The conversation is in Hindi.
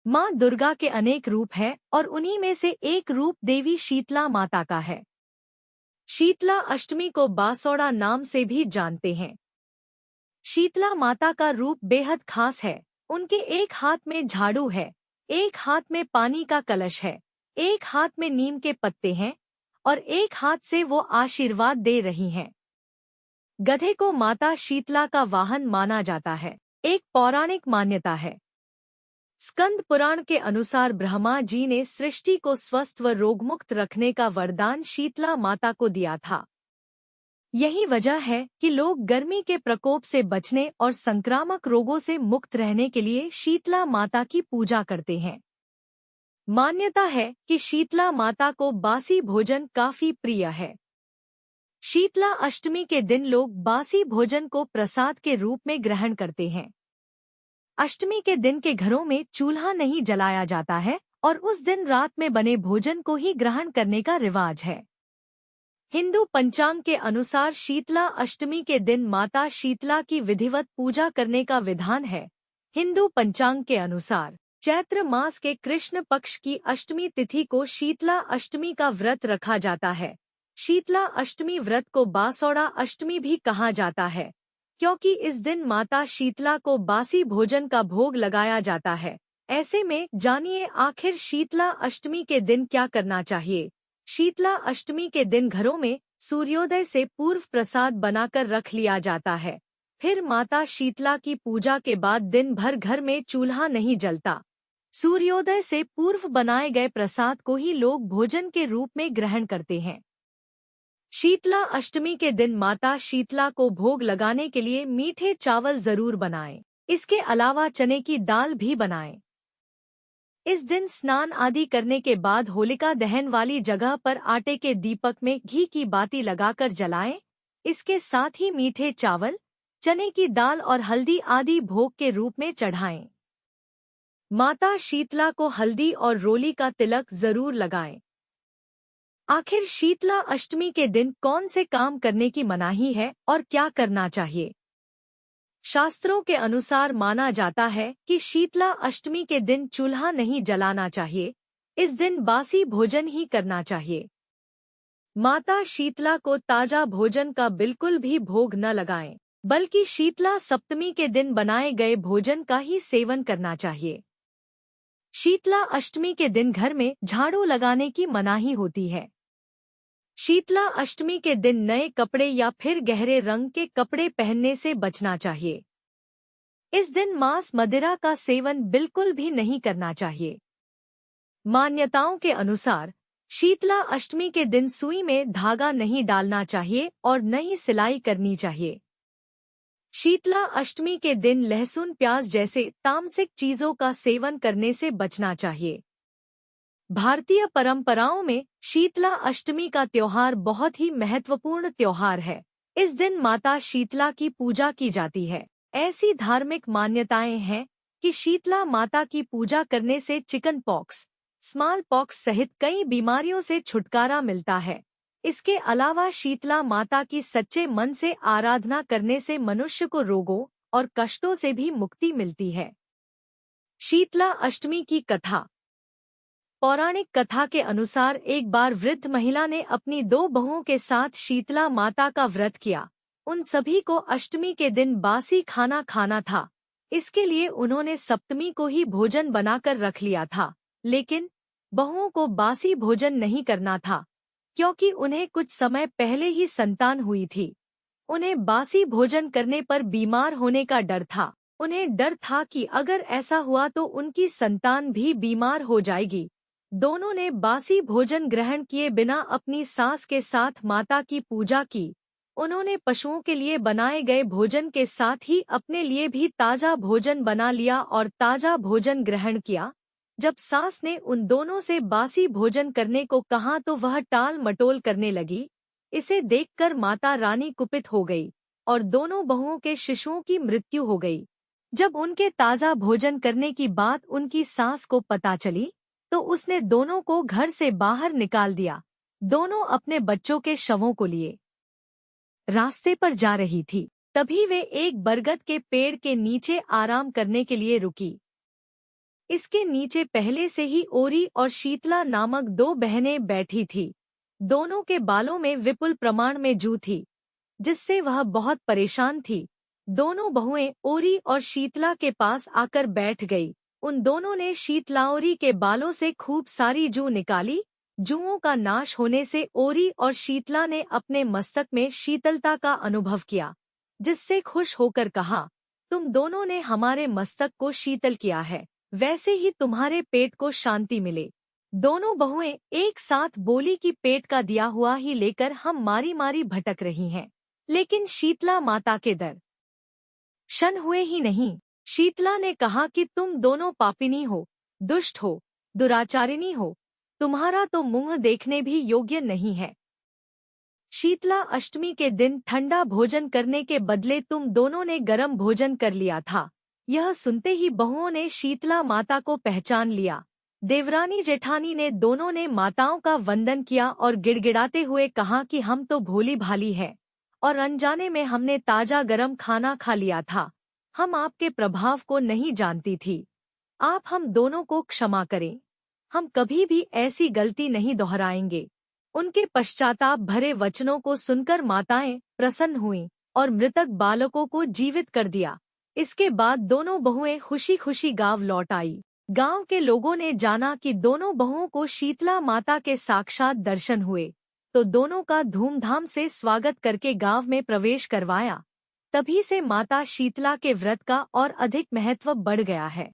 माँ दुर्गा के अनेक रूप हैं और उन्हीं में से एक रूप देवी शीतला माता का है। शीतला अष्टमी को बासोड़ा नाम से भी जानते हैं। शीतला माता का रूप बेहद खास है। उनके एक हाथ में झाड़ू है, एक हाथ में पानी का कलश है, एक हाथ में नीम के पत्ते हैं और एक हाथ से वो आशीर्वाद दे रही हैं। गधे को माता शीतला का वाहन माना जाता है। एक पौराणिक मान्यता है। स्कंद पुराण के अनुसार ब्रह्मा जी ने सृष्टि को स्वस्थ व रोगमुक्त रखने का वरदान शीतला माता को दिया था। यही वजह है कि लोग गर्मी के प्रकोप से बचने और संक्रामक रोगों से मुक्त रहने के लिए शीतला माता की पूजा करते हैं। मान्यता है कि शीतला माता को बासी भोजन काफी प्रिय है। शीतला अष्टमी के दिन लोग बासी भोजन को प्रसाद के रूप में ग्रहण करते हैं। अष्टमी के दिन के घरों में चूल्हा नहीं जलाया जाता है और उस दिन रात में बने भोजन को ही ग्रहण करने का रिवाज है। हिंदू पंचांग के अनुसार शीतला अष्टमी के दिन माता शीतला की विधिवत पूजा करने का विधान है। हिंदू पंचांग के अनुसार चैत्र मास के कृष्ण पक्ष की अष्टमी तिथि को शीतला अष्टमी का व्रत रखा जाता है। शीतला अष्टमी व्रत को बासोड़ा अष्टमी भी कहा जाता है, क्योंकि इस दिन माता शीतला को बासी भोजन का भोग लगाया जाता है। ऐसे में जानिए आखिर शीतला अष्टमी के दिन क्या करना चाहिए। शीतला अष्टमी के दिन घरों में सूर्योदय से पूर्व प्रसाद बनाकर रख लिया जाता है। फिर माता शीतला की पूजा के बाद दिन भर घर में चूल्हा नहीं जलता। सूर्योदय से पूर्व बनाए गए प्रसाद को ही लोग भोजन के रूप में ग्रहण करते हैं। शीतला अष्टमी के दिन माता शीतला को भोग लगाने के लिए मीठे चावल जरूर बनाएं। इसके अलावा चने की दाल भी बनाएं। इस दिन स्नान आदि करने के बाद होलिका दहन वाली जगह पर आटे के दीपक में घी की बाती लगाकर जलाएं। इसके साथ ही मीठे चावल, चने की दाल और हल्दी आदि भोग के रूप में चढ़ाएं। माता शीतला को हल्दी और रोली का तिलक जरूर लगाएं। आखिर शीतला अष्टमी के दिन कौन से काम करने की मनाही है और क्या करना चाहिए। शास्त्रों के अनुसार माना जाता है कि शीतला अष्टमी के दिन चूल्हा नहीं जलाना चाहिए। इस दिन बासी भोजन ही करना चाहिए। माता शीतला को ताजा भोजन का बिल्कुल भी भोग न लगाएं, बल्कि शीतला सप्तमी के दिन बनाए गए भोजन का ही सेवन करना चाहिए। शीतला अष्टमी के दिन घर में झाड़ू लगाने की मनाही होती है। शीतला अष्टमी के दिन नए कपड़े या फिर गहरे रंग के कपड़े पहनने से बचना चाहिए। इस दिन मांस मदिरा का सेवन बिल्कुल भी नहीं करना चाहिए। मान्यताओं के अनुसार शीतला अष्टमी के दिन सुई में धागा नहीं डालना चाहिए और न ही सिलाई करनी चाहिए। शीतला अष्टमी के दिन लहसुन प्याज जैसे तामसिक चीजों का सेवन करने से बचना चाहिए। भारतीय परंपराओं में शीतला अष्टमी का त्योहार बहुत ही महत्वपूर्ण त्योहार है। इस दिन माता शीतला की पूजा की जाती है। ऐसी धार्मिक मान्यताएं हैं कि शीतला माता की पूजा करने से चिकन पॉक्स, स्मॉल पॉक्स सहित कई बीमारियों से छुटकारा मिलता है। इसके अलावा शीतला माता की सच्चे मन से आराधना करने से मनुष्य को रोगों और कष्टों से भी मुक्ति मिलती है। शीतला अष्टमी की कथा। पौराणिक कथा के अनुसार एक बार वृद्ध महिला ने अपनी 2 बहुओं के साथ शीतला माता का व्रत किया। उन सभी को अष्टमी के दिन बासी खाना खाना था। इसके लिए उन्होंने सप्तमी को ही भोजन बनाकर रख लिया था, लेकिन बहुओं को बासी भोजन नहीं करना था, क्योंकि उन्हें कुछ समय पहले ही संतान हुई थी। उन्हें बासी भोजन करने पर बीमार होने का डर था। उन्हें डर था कि अगर ऐसा हुआ तो उनकी संतान भी बीमार हो जाएगी। दोनों ने बासी भोजन ग्रहण किए बिना अपनी सास के साथ माता की पूजा की। उन्होंने पशुओं के लिए बनाए गए भोजन के साथ ही अपने लिए भी ताजा भोजन बना लिया और ताजा भोजन ग्रहण किया। जब सास ने उन दोनों से बासी भोजन करने को कहा तो वह टाल मटोल करने लगी। इसे देखकर माता रानी कुपित हो गई और दोनों बहुओं के शिशुओं की मृत्यु हो गई। जब उनके ताजा भोजन करने की बात उनकी सास को पता चली तो उसने दोनों को घर से बाहर निकाल दिया। दोनों अपने बच्चों के शवों को लिए रास्ते पर जा रही थी। तभी वे एक बरगद के पेड़ के नीचे आराम करने के लिए रुकी। इसके नीचे पहले से ही ओरी और शीतला नामक दो बहनें बैठी थी। दोनों के बालों में विपुल प्रमाण में जू थी, जिससे वह बहुत परेशान थी। दोनों बहुएं ओरी और शीतला के पास आकर बैठ गई। उन दोनों ने शीतलाओरी के बालों से खूब सारी जू निकाली। जूओं का नाश होने से ओरी और शीतला ने अपने मस्तक में शीतलता का अनुभव किया, जिससे खुश होकर कहा, तुम दोनों ने हमारे मस्तक को शीतल किया है, वैसे ही तुम्हारे पेट को शांति मिले। दोनों बहुएं एक साथ बोली कि पेट का दिया हुआ ही लेकर हम मारी मारी भटक रही हैं, लेकिन शीतला माता के दर्शन हुए ही नहीं। शीतला ने कहा कि तुम दोनों पापिनी हो, दुष्ट हो, दुराचारिणी हो, तुम्हारा तो मुंह देखने भी योग्य नहीं है। शीतला अष्टमी के दिन ठंडा भोजन करने के बदले तुम दोनों ने गर्म भोजन कर लिया था। यह सुनते ही बहुओं ने शीतला माता को पहचान लिया। देवरानी जेठानी ने दोनों ने माताओं का वंदन किया और गिड़गिड़ाते हुए कहा कि हम तो भोली भाली हैं और अनजाने में हमने ताजा गरम खाना खा लिया था। हम आपके प्रभाव को नहीं जानती थी। आप हम दोनों को क्षमा करें। हम कभी भी ऐसी गलती नहीं दोहराएंगे। उनके पश्चाताप भरे वचनों को सुनकर माताएं प्रसन्न हुईं और मृतक बालकों को जीवित कर दिया। इसके बाद दोनों बहुएं खुशी खुशी गांव लौट आई। गांव के लोगों ने जाना कि दोनों बहुओं को शीतला माता के साक्षात दर्शन हुए, तो दोनों का धूमधाम से स्वागत करके गांव में प्रवेश करवाया। तभी से माता शीतला के व्रत का और अधिक महत्व बढ़ गया है।